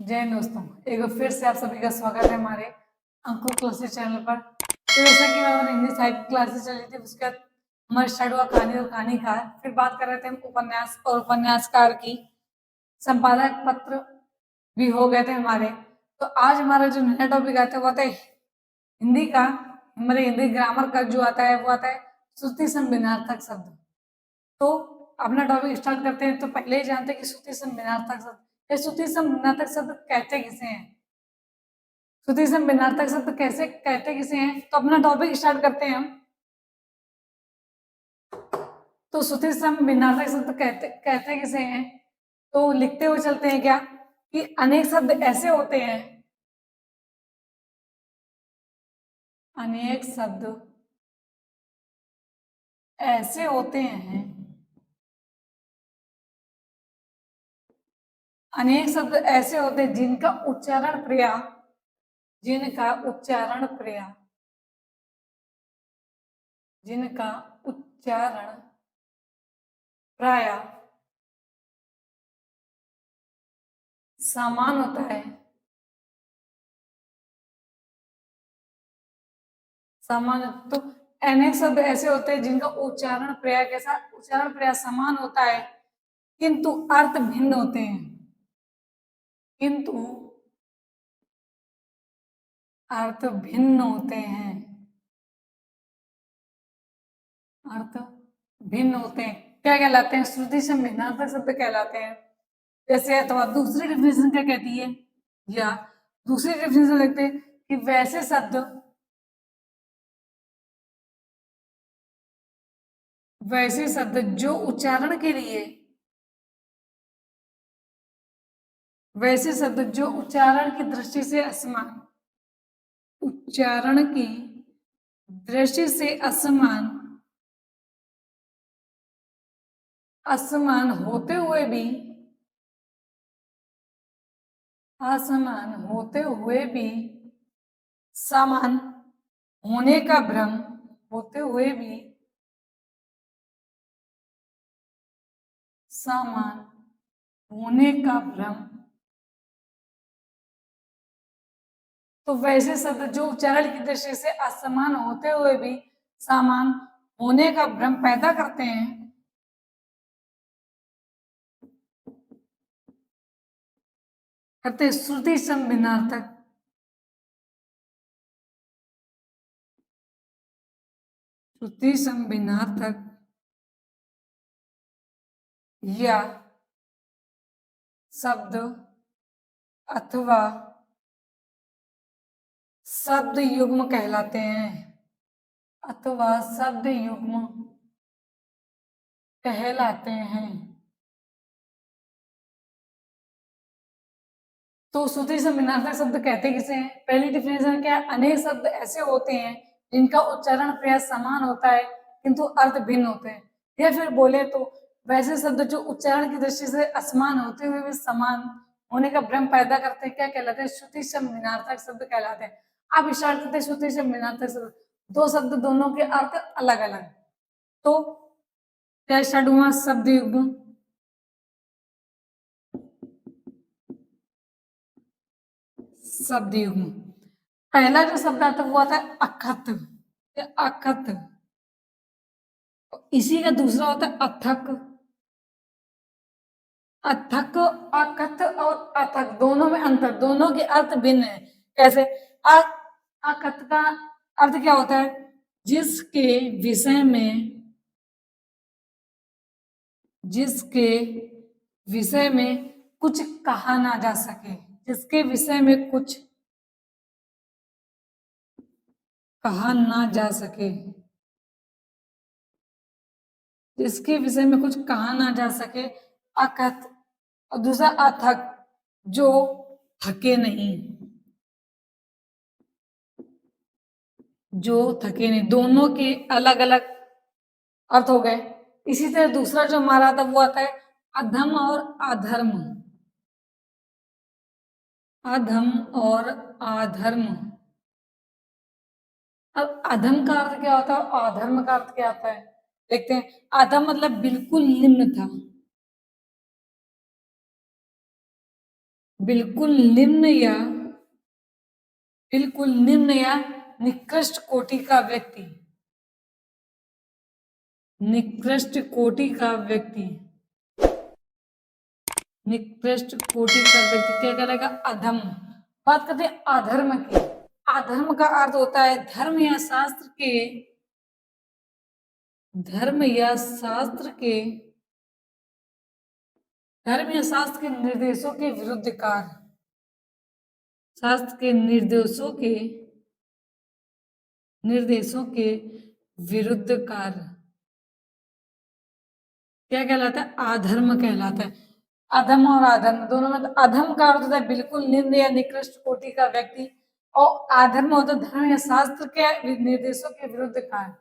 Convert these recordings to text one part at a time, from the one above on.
जय हिंद दोस्तों, एक बार फिर से आप सभी का स्वागत है हमारे अंकुर क्लासेस चैनल पर। तो जैसा कि हमारी हिंदी साहित्य क्लासेस चली थी, उसके बाद हमारे स्टार्ट हुआ कहानी और कहानीकार, फिर बात कर रहे थे हम उपन्यास और उपन्यासकार की। संपादक पत्र भी हो गए थे हमारे। तो आज हमारा जो नया टॉपिक आता है वो आता है हिंदी का। हमारे हिंदी ग्रामर का जो आता है वो आता है श्रुति संविनार्थक शब्द। तो अपना टॉपिक स्टार्ट करते हैं। तो पहले ही जानते हैं कि श्रुति संविनार्थक शब्द, ये श्रुति संविनार्थक शब्द कहते किसे हैं, श्रुति संविनार्थक शब्द कैसे कहते किसे हैं। तो अपना टॉपिक स्टार्ट करते हैं हम। तो श्रुति संविनार्थक शब्द कहते कहते किसे हैं, तो लिखते हुए चलते हैं क्या कि अनेक शब्द ऐसे होते हैं, अनेक शब्द ऐसे होते हैं, अनेक शब्द ऐसे होते हैं जिनका उच्चारण प्रिया, जिनका उच्चारण प्रिया, जिनका उच्चारण प्राय समान होता है, समान। तो अनेक शब्द ऐसे होते हैं जिनका उच्चारण प्राय कैसा, उच्चारण प्राय समान होता है किंतु अर्थ भिन्न होते हैं, किंतु अर्थ भिन्न होते हैं, अर्थ भिन्न होते हैं। क्या कहलाते हैं, श्रुति संविनार्थक शब्द कहलाते हैं। जैसे अथवा दूसरी डेफिनेशन क्या कहती है, या दूसरी डेफिनेशन लिखते हैं कि वैसे शब्द, वैसे शब्द जो उच्चारण के लिए, वैसे शब्द जो उच्चारण की दृष्टि से असमान, उच्चारण की दृष्टि से असमान, असमान होते हुए भी, असमान होते हुए भी समान होने का भ्रम, होते हुए भी समान होने का भ्रम। तो वैसे शब्द जो उच्चारण की दृष्टि से असमान होते हुए भी समान होने का भ्रम पैदा करते हैं, कहते श्रुति संविनार्थक, श्रुति संविनार्थक या शब्द अथवा शब्द युग्म कहलाते हैं, अथवा शब्द युग्म कहलाते हैं। तो श्रुति संविनार्थक शब्द कहते किसे हैं, पहली डिफिनेशन क्या है, अनेक शब्द ऐसे होते हैं जिनका उच्चारण प्राय समान होता है किंतु अर्थ भिन्न होते हैं। या फिर बोले तो वैसे शब्द जो उच्चारण की दृष्टि से असमान होते हुए भी समान होने का भ्रम पैदा करते हैं, क्या कहलाते हैं, श्रुति संविनार्थक शब्द कहलाते हैं। अब स्टार्ट करते हैं श्रुति संविनार्थक शब्द। दो शब्द दोनों के अर्थ अलग अलग। तो क्या स्टार्ट हुआ, शब्द युग्म, शब्द युग्म। पहला जो शब्द आता है वो आता है अखत, अखत। इसी का दूसरा होता है अथक, अथक, अकथ और अथक दोनों में अंतर, दोनों के अर्थ भिन्न है। कैसे, अकथ का अर्थ क्या होता है, जिसके विषय में, जिसके विषय में कुछ कहा ना जा सके, जिसके विषय में कुछ कहा ना जा सके, जिसके विषय में कुछ कहा ना जा सके, अकथ। और दूसरा अथक, जो थके नहीं, जो थके नहीं, दोनों के अलग अलग अर्थ हो गए। इसी तरह दूसरा जो हमारा आता है वो आता है अधम और अधर्म, अधम और अधर्म। अब अधम का अर्थ क्या होता है और अधर्म का अर्थ क्या आता है, देखते हैं। अधम मतलब बिल्कुल निम्न था, बिल्कुल निम्न या बिल्कुल निम्न या निकृष्ट कोटि का व्यक्ति, निकृष्ट कोटि का व्यक्ति, निकृष्ट कोटि का व्यक्ति क्या कहलाएगा? अधम। बात करते हैं अधर्म की। अधर्म का अर्थ होता है धर्म या शास्त्र के, धर्म या शास्त्र के, धर्म या शास्त्र के निर्देशों के विरुद्ध कार्य, शास्त्र के निर्देशों के विरुद्ध कार्य क्या कहलाता है? अधर्म कहलाता है। अधम और अधर्म दोनों में, तो अधम का अर्थ होता है बिल्कुल निम्न या निकृष्ट कोटि का व्यक्ति, और अधर्म होता है धर्म या शास्त्र के निर्देशों के विरुद्ध कार्य।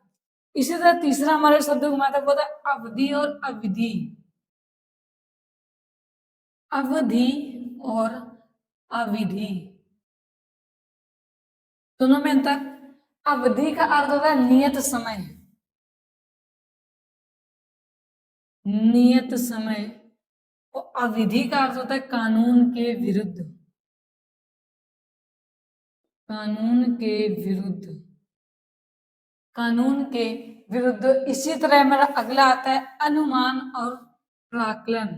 इसी तरह तीसरा हमारे शब्दों का मतलब होता है अवधि और अविधि, अवधि और अविधि दोनों में अंतर। अवधि का अर्थ होता है नियत समय, नियत समय, और अविधि का अर्थ होता है कानून के विरुद्ध, कानून के विरुद्ध, कानून के विरुद्ध। इसी तरह मेरा अगला आता है अनुमान और प्राकलन,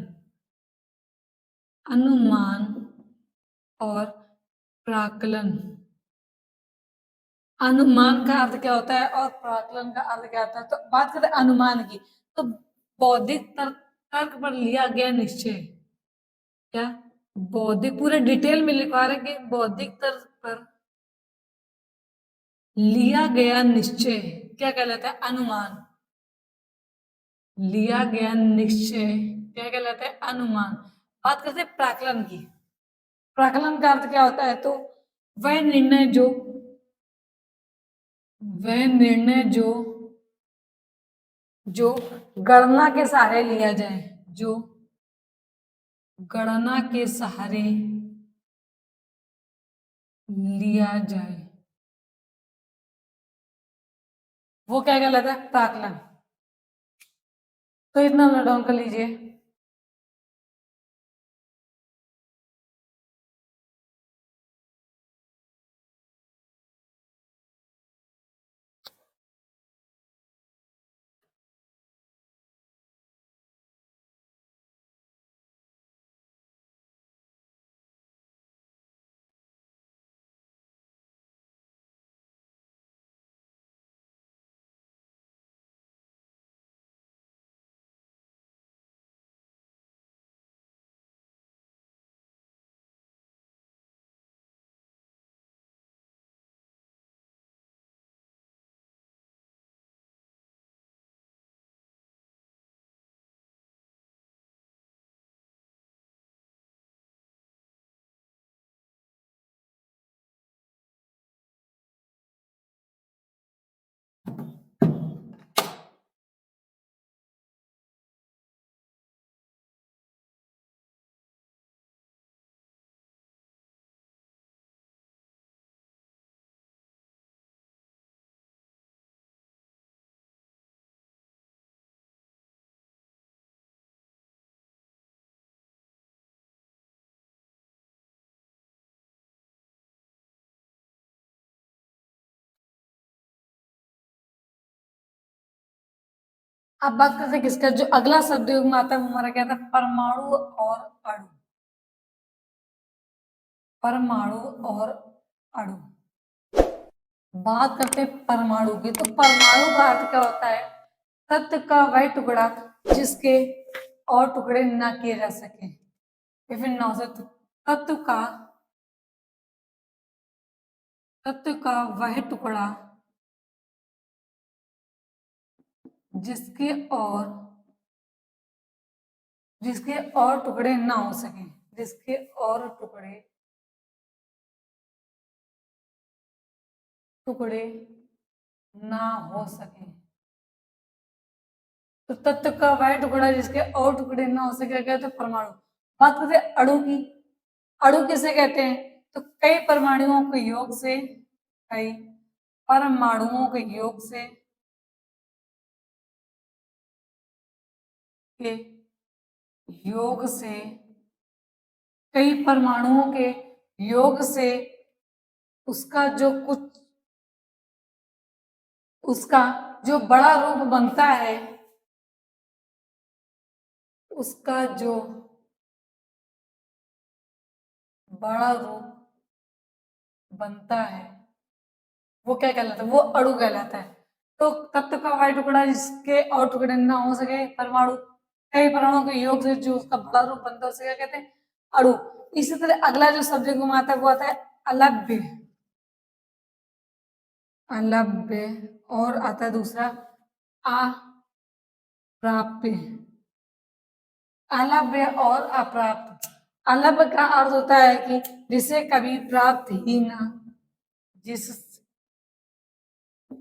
अनुमान और प्राकलन। अनुमान का अर्थ क्या होता है और प्राकलन का अर्थ क्या होता है? तो बात करते हैं अनुमान की, तो बौद्धिक तर्क पर लिया गया निश्चय, क्या बौद्धिक, पूरे डिटेल में लिखवा रहे कि बौद्धिक तर्क पर लिया गया निश्चय क्या कहलाता है? अनुमान। लिया गया निश्चय क्या कहलाता है? अनुमान। बात करते हैं प्राकलन की। प्राकलन का अर्थ क्या होता है? तो वह निर्णय जो, वह निर्णय जो जो गणना के सहारे लिया जाए, जो गणना के सहारे लिया जाए, वो क्या कहलाता है? प्राकलन। तो इतना नोट डाउन कर लीजिए। अब बात करते हैं किसका? जो अगला शब्द युग में आता है वो हमारा क्या था? परमाणु और अणु, परमाणु और अणु। बात करते हैं परमाणु की, तो परमाणु का अर्थ क्या होता है? तत्व का वह टुकड़ा जिसके और टुकड़े ना किए जा सके, या फिर ना हो सकते। तत्व का, तत्व का वह टुकड़ा जिसके और, जिसके और टुकड़े ना हो सके, जिसके और टुकड़े, टुकड़े ना हो सके। तो तत्व का वह टुकड़ा जिसके और टुकड़े ना हो सके क्या? तो परमाणु। बात करते हैं अणु की। अणु किसे कहते हैं? तो कई परमाणुओं के योग से, कई परमाणुओं के योग से, के योग से कई परमाणुओं के योग से उसका जो बड़ा रूप बनता है, उसका जो बड़ा रूप बनता है वो क्या कहलाता है? वो अणु कहलाता है। तो तत्व का वह टुकड़ा जिसके और टुकड़े ना हो सके, परमाणु, कई परमाणुओं के योग से जो उसका बड़ा रूप बनता है उसे क्या कहते हैं? अणु। इसी तरह अगला जो शब्द गुण आता है वो आता है अलभ्य। अलभ्य। और आता है दूसरा अप्राप्य। अलभ्य और अप्राप्त। अलभ्य का अर्थ होता है कि जिसे कभी प्राप्त ही ना,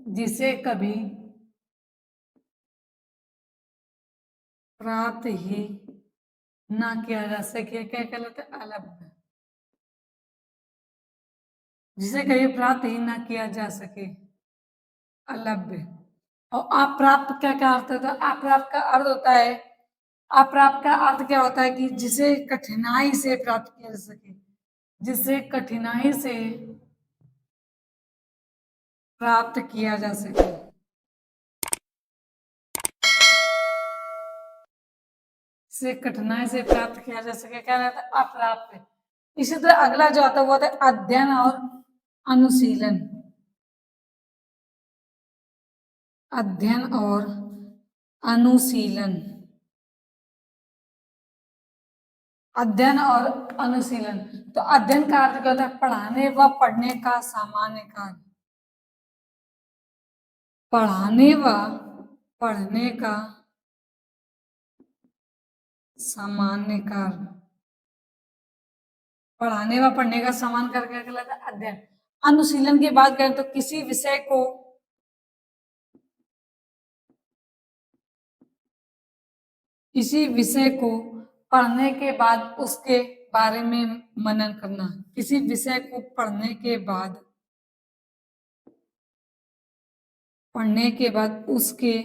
जिसे कभी प्राप्त ही ना किया जा सके, क्या कहलाता है? अलभ्य। जिसे कभी प्राप्त ही ना किया जा सके, अलभ्य। और अप्राप्त क्या क्या अर्थ होता है? अप्राप्त का अर्थ होता है, अप्राप्त का अर्थ क्या होता है कि जिसे कठिनाई से प्राप्त किया जा सके, जिसे कठिनाई से प्राप्त किया जा सके। से कठिनाई से प्राप्त किया जा सके, क्या रहता है? अप्राप्य। इसी तरह अगला जो आता है वो आता है अध्ययन और अनुशीलन। अध्ययन और अनुशीलन। अध्ययन और अनुशीलन। तो अध्ययन का अर्थ क्या होता है? पढ़ाने व पढ़ने का सामान्य कार्य। पढ़ाने व पढ़ने का सामान्य कार्य। पढ़ाने व पढ़ने का समान करके कहलाता है अध्ययन। अनुशीलन की बात करें तो किसी विषय को पढ़ने के बाद उसके बारे में मनन करना। किसी विषय को पढ़ने के बाद उसके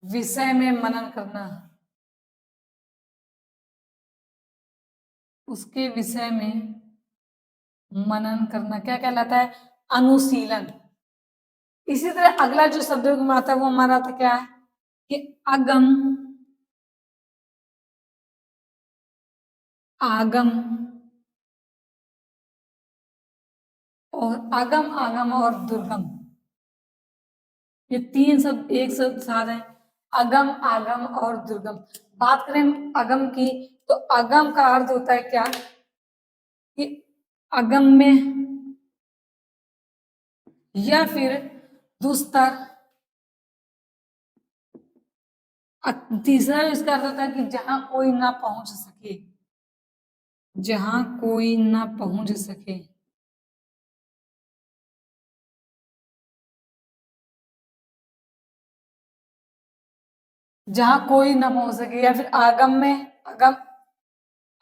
विषय में मनन करना। उसके विषय में मनन करना क्या कहलाता है? अनुशीलन। इसी तरह अगला जो शब्द आता है वो हमारा था क्या है? कि अगम। आगम आगम और दुर्गम, ये तीन शब्द एक शब्द साथ हैं। अगम, आगम और दुर्गम। बात करें अगम की तो अगम का अर्थ होता है क्या? कि अगम में या फिर दुस्तर। तीसरा इसका अर्थ होता है कि जहां कोई ना पहुंच सके। जहां कोई ना पहुंच सके। जहां कोई ना पहुंच सके, या फिर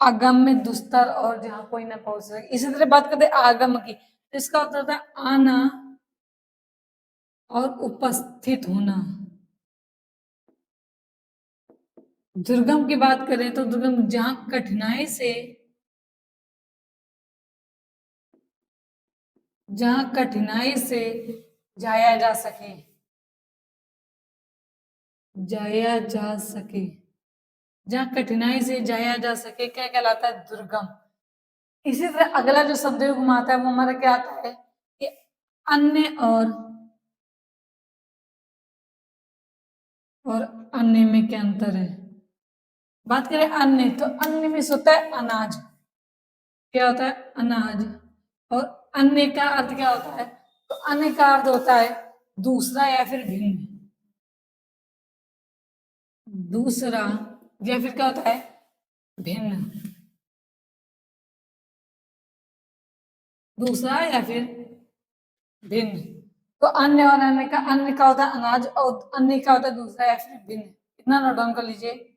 आगम में दुस्तर और जहां कोई ना पहुंच सके। इसी तरह बात करते हैं आगम की तो इसका अर्थ होता है आना और उपस्थित होना। दुर्गम की बात करें तो दुर्गम जहां कठिनाई से जाया जा सके। जाया जा सके। जहां कठिनाई से जाया जा सके क्या कहलाता है? दुर्गम। इसी तरह अगला जो शब्द युग्म आता है वो हमारा क्या आता है? कि अन्य और अन्य में क्या अंतर है? बात करें अन्य तो अन्य में होता है अनाज। क्या होता है? अनाज। और अन्य का अर्थ क्या होता है? तो अन्य का अर्थ होता है दूसरा या फिर भिन्न। दूसरा या फिर क्या होता है? भिन्न। दूसरा या फिर भिन्न। तो अन्य और अन्य का होता है अनाज और अन्य का होता है दूसरा या फिर भिन्न। इतना नोट डाउन कर लीजिए।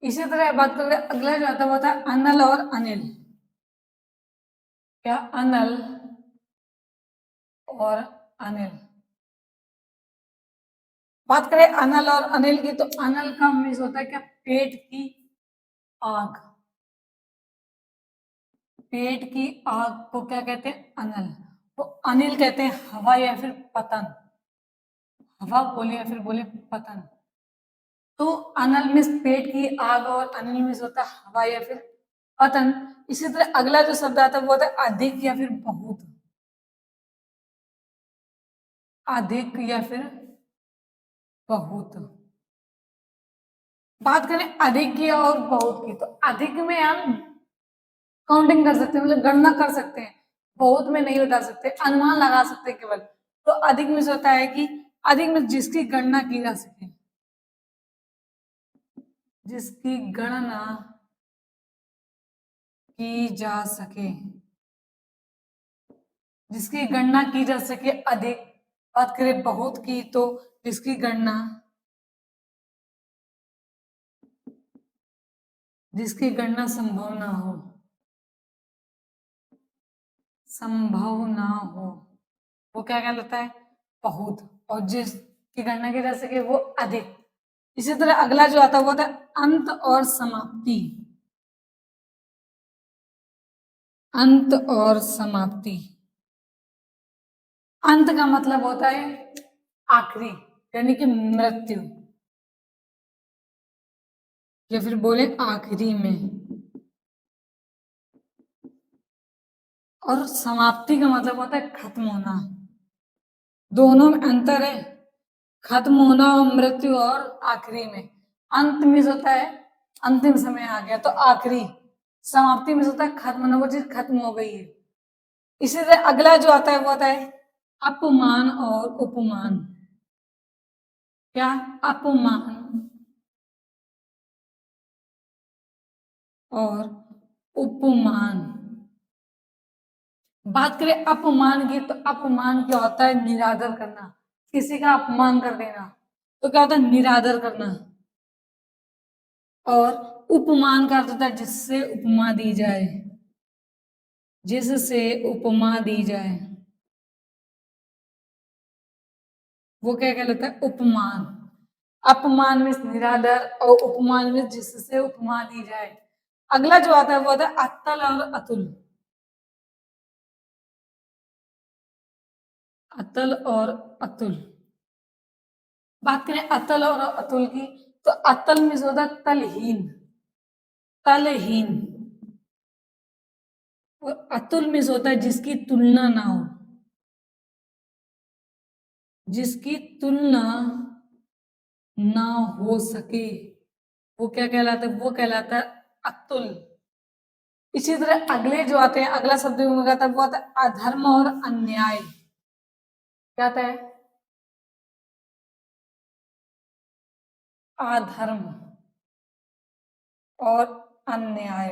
इसी तरह बात करें अगला जो आता है वो था अनल और अनिल। क्या अनल और अनिल, बात करें अनल और अनिल की तो अनल का मीन्स होता है क्या, पेट की आग। पेट की आग को क्या कहते हैं, अनल। तो अनिल कहते हैं हवा या फिर पतन, हवा बोले या फिर बोले पतन। तो अनल मीन्स पेट की आग और अनिल मीन्स होता है हवा या फिर पतन। इसी तरह अगला जो शब्द आता है वो होता है अधिक या फिर बहुत। अधिक या फिर बहुत। बात करें अधिक की और बहुत की तो अधिक में हम काउंटिंग कर सकते हैं, मतलब गणना कर सकते हैं, बहुत में नहीं बता सकते, अनुमान लगा सकते हैं केवल। तो अधिक में होता है कि अधिक में जिसकी गणना की जा सके, जिसकी गणना की जा सके, जिसकी गणना की जा सके अधिक। बात करें बहुत की तो जिसकी गणना, जिसकी गणना संभव ना हो, संभव ना हो, वो क्या कहलाता है, बहुत। और जिसकी गणना की जा सके वो अधिक। इसी तरह अगला जो आता है वो होता है अंत और समाप्ति। अंत और समाप्ति। अंत का मतलब होता है आखिरी, यानी कि मृत्यु, या फिर बोले आखिरी में। और समाप्ति का मतलब होता है खत्म होना। दोनों में अंतर है, खत्म होना और मृत्यु और आखिरी में। अंत में होता है अंतिम समय आ गया तो आखिरी, समाप्ति में होता है खत्म होना, वो चीज खत्म हो गई है। इसी तरह अगला जो आता है वो आता है अपमान और उपमान। क्या, अपमान और उपमान। बात करें अपमान की तो अपमान क्या होता है, निरादर करना, किसी का अपमान कर देना, तो क्या होता है, निरादर करना। और उपमान का अर्थ होता है जिससे उपमा दी जाए, जिससे उपमा दी जाए, वो क्या कहलाता है, उपमान। अपमान में निरादर और उपमान में जिससे उपमा दी जाए। अगला जो आता है वो आता है अतल और अतुल। अतल और अतुल। बात करें अतल और अतुल की तो अतल में होता है तलहीन, तलहीन। और अतुल में होता है जिसकी तुलना ना हो, जिसकी तुलना ना हो सके, वो क्या कहलाता है, वो कहलाता है अतुल। इसी तरह अगले जो आते हैं, अगला शब्द वो आता है वो आता है अधर्म और अन्याय। क्या आता है, अधर्म और अन्याय।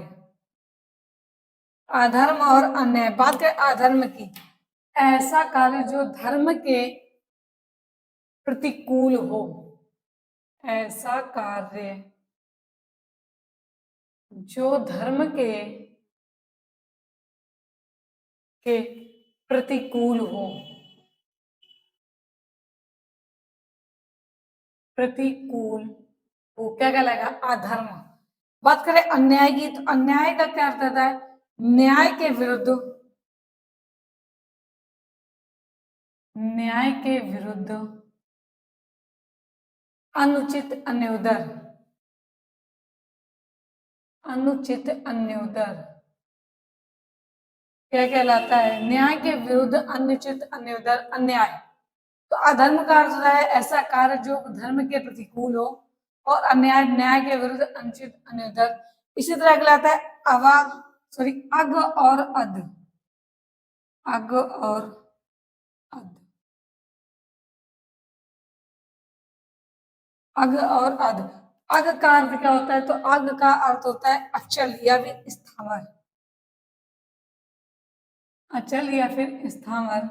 अधर्म और अन्याय, बात करें अधर्म की, ऐसा कार्य जो धर्म के प्रतिकूल हो, ऐसा कार्य जो धर्म के प्रतिकूल हो, प्रतिकूल वो क्या कहलाएगा, अधर्म। बात करें अन्याय की तो अन्याय का क्या अर्थ होता है, न्याय के विरुद्ध, न्याय के विरुद्ध अनुचित अन्योदर, अनुचित अन्योदर क्या कहलाता है, न्याय के विरुद्ध अनुचित अन्योदर, अन्याय। तो अधर्म का अर्थ होता है ऐसा कार्य जो धर्म के प्रतिकूल हो, और अन्याय न्याय के विरुद्ध अनुचित अन्योदर। इसी तरह अगला आता है अवा, सॉरी, अग और अध। अग और अध, अग और अध। अग का अर्थ क्या होता है, तो अग का अर्थ होता है अचल या फिर स्थावर, अचल या फिर स्थावर।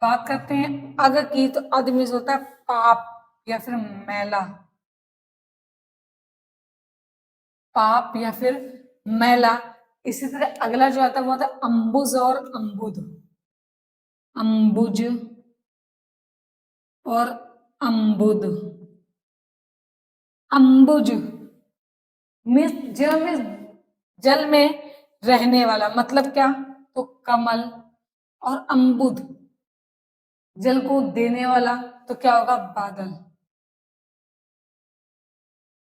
बात करते हैं अग की तो अग में होता है पाप या फिर मैला, पाप या फिर मैला। इसी तरह अगला जो आता है वो आता है अंबुज और अंबुद। अंबुज और अंबुद। अंबुज में जल में रहने वाला, मतलब क्या? तो कमल। और अंबुद जल को देने वाला, तो क्या होगा? बादल।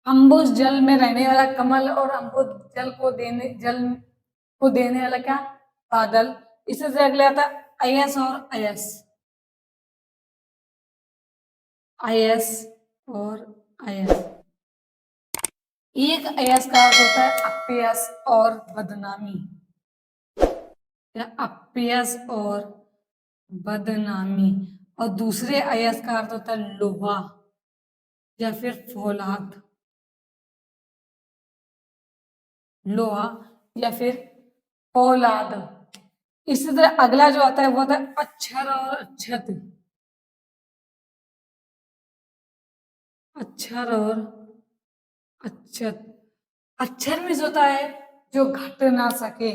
अंबुज जल में रहने वाला कमल, और अंबुद जल को देने वाला क्या? बादल। इससे से अगले आता है अयस और अयस। अयस और अयस। एक अयस का अर्थ होता है अपयस और बदनामी, या अपयस और बदनामी। और दूसरे अयस का अर्थ होता है लोहा या फिर फौलाद। लोहा या फिर फौलाद। इसी तरह अगला जो आता है वो आता है अक्षर और अक्षत। अक्षर और अक्षत। अक्षर में होता है जो घट ना सके,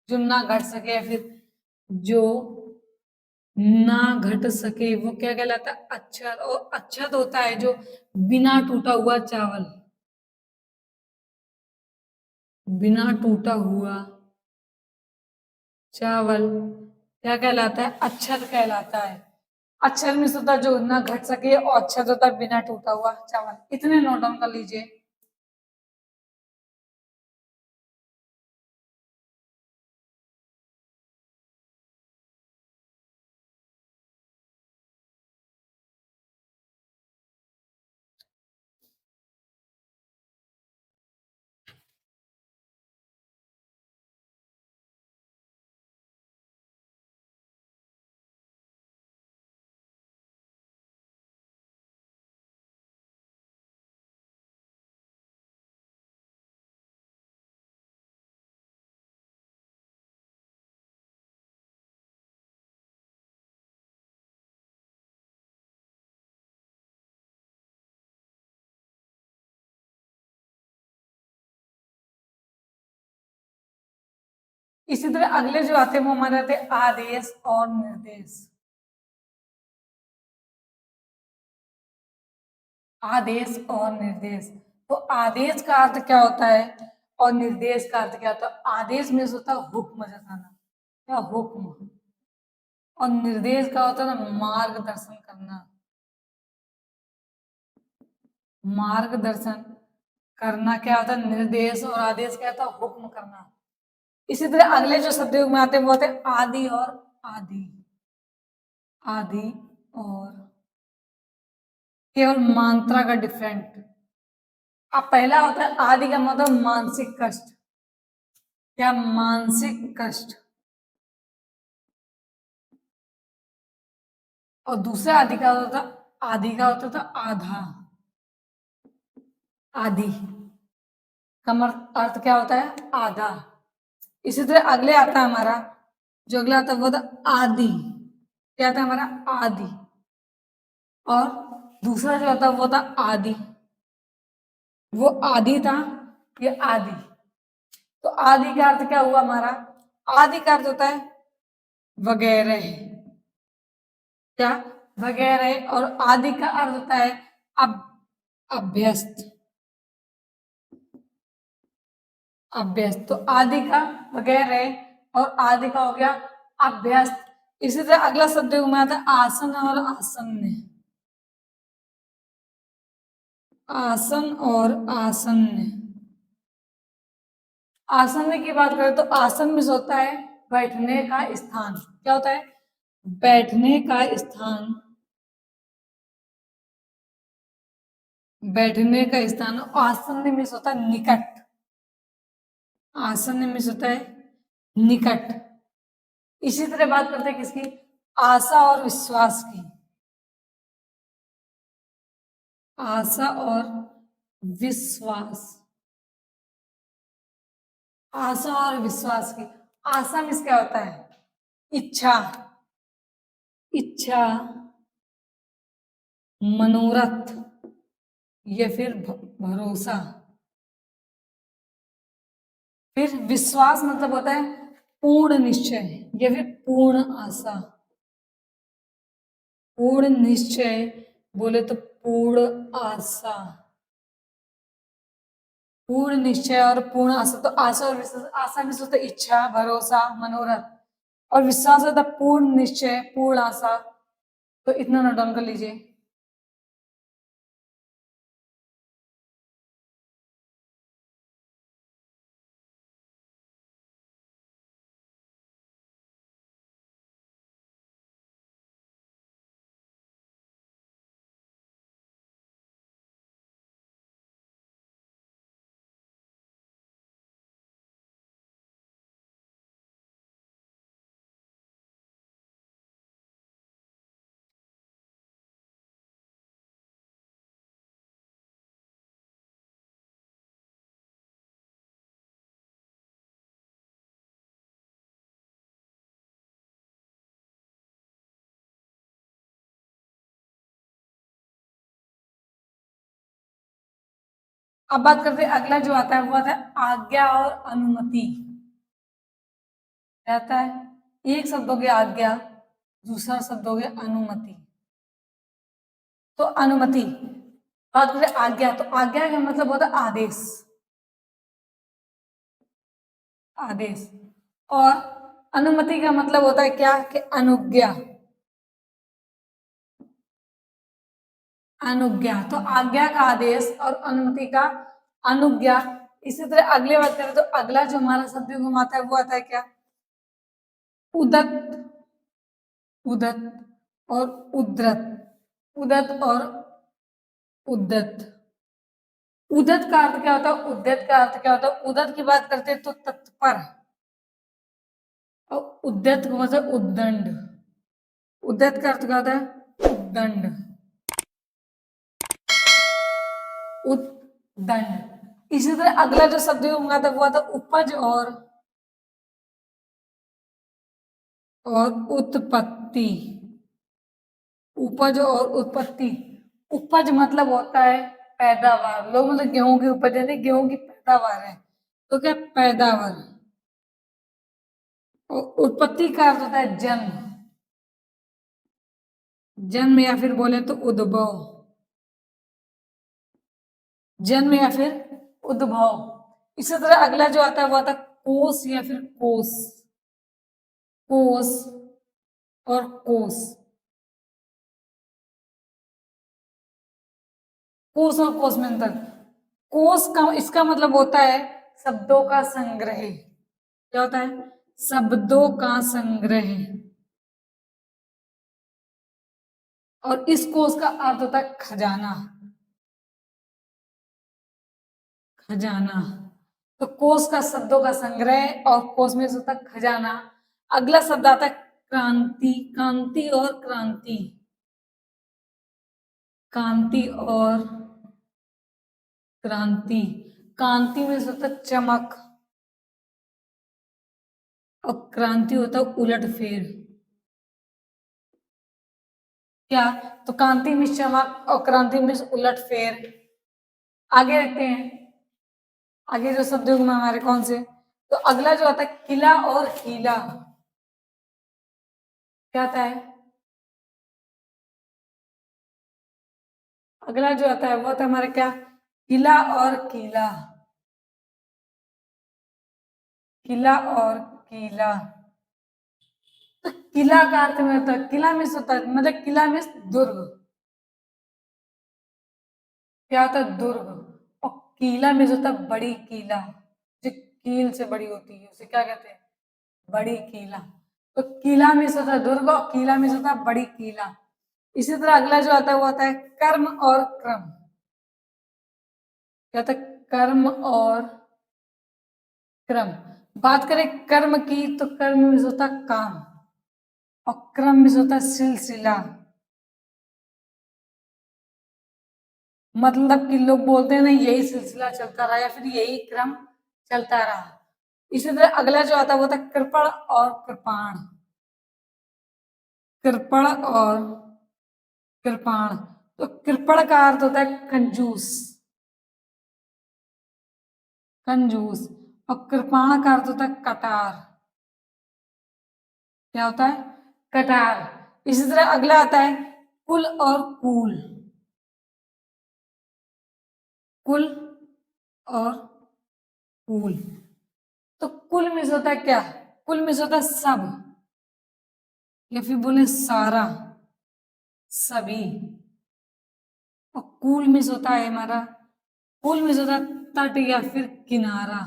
जो ना घट सके, या फिर जो ना घट सके, वो क्या कहलाता है? अक्षर। और अक्षत होता है जो बिना टूटा हुआ चावल। बिना टूटा हुआ चावल क्या कहलाता है? अक्षर कहलाता है। अक्षर में होता है जो ना घट सके, और अक्षर होता है बिना टूटा हुआ चावल। इतने नोट डाउन कर लीजिए। इसी तरह अगले जो आते हैं वो हमारे आते हैं आदेश और निर्देश। आदेश और निर्देश। तो आदेश का अर्थ क्या होता है और निर्देश का अर्थ क्या होता है? आदेश में से होता है हुक्म जताना, क्या? हुक्म। और निर्देश का होता है ना मार्गदर्शन करना। मार्गदर्शन करना क्या होता है? निर्देश। और आदेश क्या होता है? हुक्म करना। इसी तरह अगले जो शब्द में आते हैं वो होते हैं आदि और आदि। आदि और केवल मात्रा का डिफरेंट। अब पहला होता है आदि का मतलब मानसिक कष्ट, क्या? मानसिक कष्ट। और दूसरा आदि का होता था आधा। आदि का अर्थ क्या होता है? आधा। इसी तरह अगले आता है हमारा, जो अगला आता है वो था आदि। क्या आता है हमारा? आदि। और दूसरा जो आता है वो था आदि। वो आदि था, ये आदि। तो आदि का अर्थ क्या हुआ हमारा? आदि का अर्थ होता है वगैरह, क्या? वगैरह। और आदि का अर्थ होता है अब अभ्यस्त। अभ्यस्त। तो आदि का वगैरह और आदि का हो गया अभ्यस्त। इसी तरह अगला शब्द में आता है आसन और आसन्न। आसन और आसन्न। आसन्न की बात करें तो आसन में होता है बैठने का स्थान। क्या होता है? बैठने का स्थान। बैठने का स्थान। आसन्न में होता है निकट। आसन्न में होता है निकट। इसी तरह बात करते हैं किसकी? आशा और विश्वास की। आशा और विश्वास। आशा और विश्वास की। आशा में क्या होता है? इच्छा। इच्छा, मनोरथ या फिर भरोसा। फिर विश्वास मतलब होता है पूर्ण निश्चय या फिर पूर्ण आशा। पूर्ण निश्चय बोले तो पूर्ण आशा। पूर्ण निश्चय और पूर्ण आशा, तो आशा और विश्वास, आशा में सोचते इच्छा, भरोसा, मनोरथ, और विश्वास होता है पूर्ण निश्चय, पूर्ण आशा। तो इतना नोट डाउन कर लीजिए। अब बात करते हैं, अगला जो आता है वो आता है आज्ञा और अनुमति। रहता है एक शब्द हो गया आज्ञा, दूसरा शब्द हो गया अनुमति। तो अनुमति, बात करें आज्ञा, तो आज्ञा का मतलब होता है आदेश। आदेश। और अनुमति का मतलब होता है क्या, कि अनुज्ञा। अनुज्ञा, तो आज्ञा का आदेश और अनुमति का अनुज्ञा। इसी तरह अगले बात करें तो अगला जो हमारा शब्द घुमाता है वो आता है क्या, उदत। उदत और उद्रत। उदत और उद्दत। उदत का अर्थ क्या होता है, उद्यत का अर्थ क्या होता है। उदत की बात करते हैं तो तत्पर, और उद्यत का मतलब उद्दंड। उद्यत का अर्थ क्या होता है, उद्दंड। उद्दंड। इसी तरह अगला जो शब्द होगा था वो आता उपज और उत्पत्ति। उपज और उत्पत्ति। उपज मतलब होता है पैदावार। लोग मतलब गेहूं की उपज है, गेहूं की पैदावार है, तो क्या पैदावार। और उत्पत्ति का अर्थ होता है जन्म। जन्म या फिर बोले तो उद्भव। जन्म या फिर उद्भव। इसी तरह अगला जो आता है वो आता है कोष या फिर कोष। कोष और कोष। कोष और कोष में अंतर। कोष का इसका मतलब होता है शब्दों का संग्रह। क्या होता है, शब्दों का संग्रह। और इस कोष का अर्थ होता है खजाना। खजाना। तो कोष का शब्दों का संग्रह और कोष में होता है खजाना। अगला शब्द आता है क्रांति। कांति और क्रांति। कांति और क्रांति। कांति में होता है चमक, और क्रांति होता है उलट फेर। क्या, तो कांति में चमक और क्रांति में उलट फेर। आगे रखते हैं, आगे जो शब्द में हमारे कौन से, तो अगला जो आता है किला और कीला। क्या आता है, अगला जो आता है वो आता है हमारे क्या, किला और कीला। किला और कीला। तो किला का अर्थ में होता है, किला में होता है मतलब किला में दुर्ग। क्या होता है, दुर्ग। और कीला में होता है बड़ी कीला, जो कील से बड़ी होती है उसे क्या कहते हैं, बड़ी कीला। तो किला में होता है दुर्ग और कीला में होता है बड़ी कीला। इसी तरह अगला जो आता है वो आता है कर्म और क्रम। क्या होता है, कर्म और क्रम। बात करें कर्म की तो कर्म में होता है काम, और क्रम में होता है सिलसिला। मतलब कि लोग बोलते हैं ना यही सिलसिला चलता रहा या फिर यही क्रम चलता रहा। इसी तरह अगला जो आता है वो था कृपण और कृपाण। कृपण और कृपाण। तो कृपण का अर्थ होता है कंजूस। कंजूस। और कृपाण का अर्थ होता है कटार। क्या होता है? कटार। इसी तरह अगला आता है कुल और कूल। कुल और कूल। तो कुल में से होता है क्या? कुल में से होता है सब, या फिर बोले सारा, सभी। और कूल में से होता है हमारा, कूल में से होता है तट या फिर किनारा।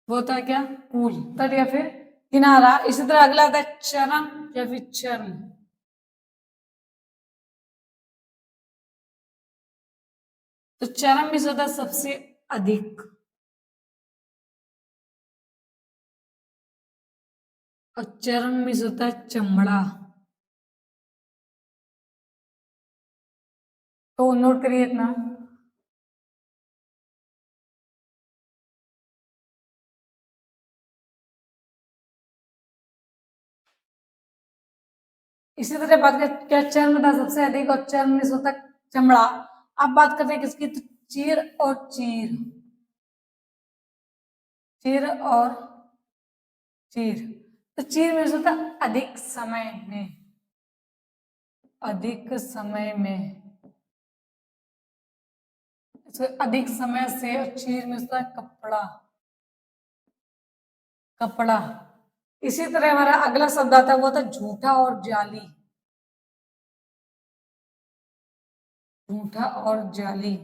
वो होता है क्या? कूल, तट या फिर किनारा। इसी तरह अगला आता है चरम या फिर चर्म। तो चरम में से होता है सबसे अधिक, और चरम में से होता है चमड़ा। तो नोट करिए इतना। इसी तरह बात करें क्या चर्म था सबसे अधिक, और चर्म में से होता है चमड़ा। अब बात करते हैं किसकी? तो चीर और चीर। चीर और चीर। तो चीर में से होता है अधिक समय में, अधिक समय में। अधिक समय से। और चीर में होता है कपड़ा, कपड़ा। इसी तरह हमारा अगला शब्द आता है वो था झूठा और जाली। झूठा और जाली।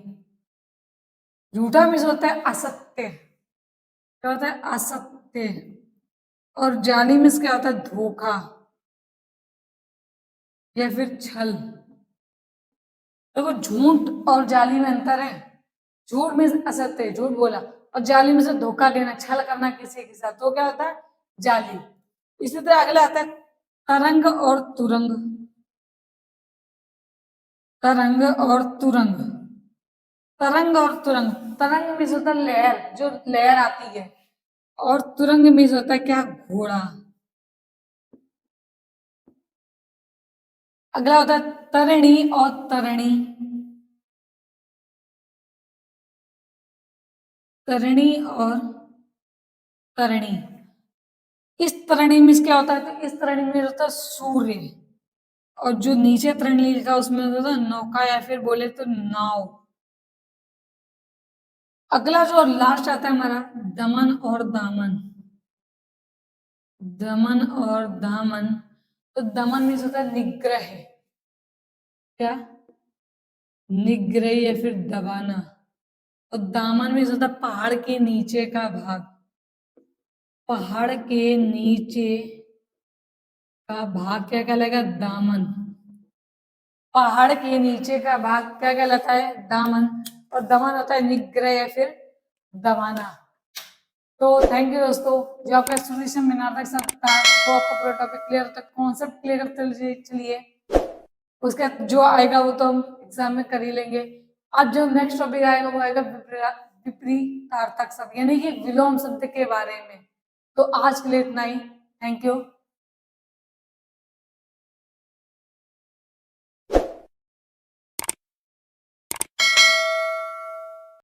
झूठा में से होता है असत्य। क्या होता है? असत्य। और जाली में से क्या होता है? धोखा या फिर छल। देखो झूठ और जाली में अंतर है। झूठ में असत्य, झूठ बोला, और जाली में से धोखा देना, छल करना किसी के साथ, तो क्या होता है? जाली। इसी तरह अगला आता है तरंग और तुरंग। तरंग और तुरंग। तरंग और तुरंग। तरंग में से होता है लहर, जो लहर आती है, और तुरंग में से होता है क्या? घोड़ा। अगला होता है तरिणी और तरणी। तरणी और तरणी। इस तरणी में क्या होता है? तो इस तरणी में होता है सूर्य, और जो नीचे तरणी लिखा उसमें होता है नौका या फिर बोले तो नाव। अगला जो लास्ट आता है हमारा दमन और दामन। दमन और दामन। तो दमन में होता है निग्रह। क्या? निग्रह या फिर दबाना। और दामन में होता है पहाड़ के नीचे का भाग। पहाड़ के नीचे का भाग क्या कहलाएगा? दामन। पहाड़ के नीचे का भाग क्या कहलाता है? दामन। और दमन होता है निग्रह या फिर दबाना। तो थैंक यू दोस्तों, जो आपका एक्सप्लेनेशन में नाटक सब था वो आपका पूरा टॉपिक क्लियर तक, कॉन्सेप्ट क्लियर करते चलिए। उसका जो आएगा वो तो हम एग्जाम में कर ही लेंगे। आज जो नेक्स्ट टॉपिक आएगा वो आएगा विपरीतार्थक शब्द, यानी कि विलोम शब्द के बारे में। तो आज के लिए इतना ही। Thank you.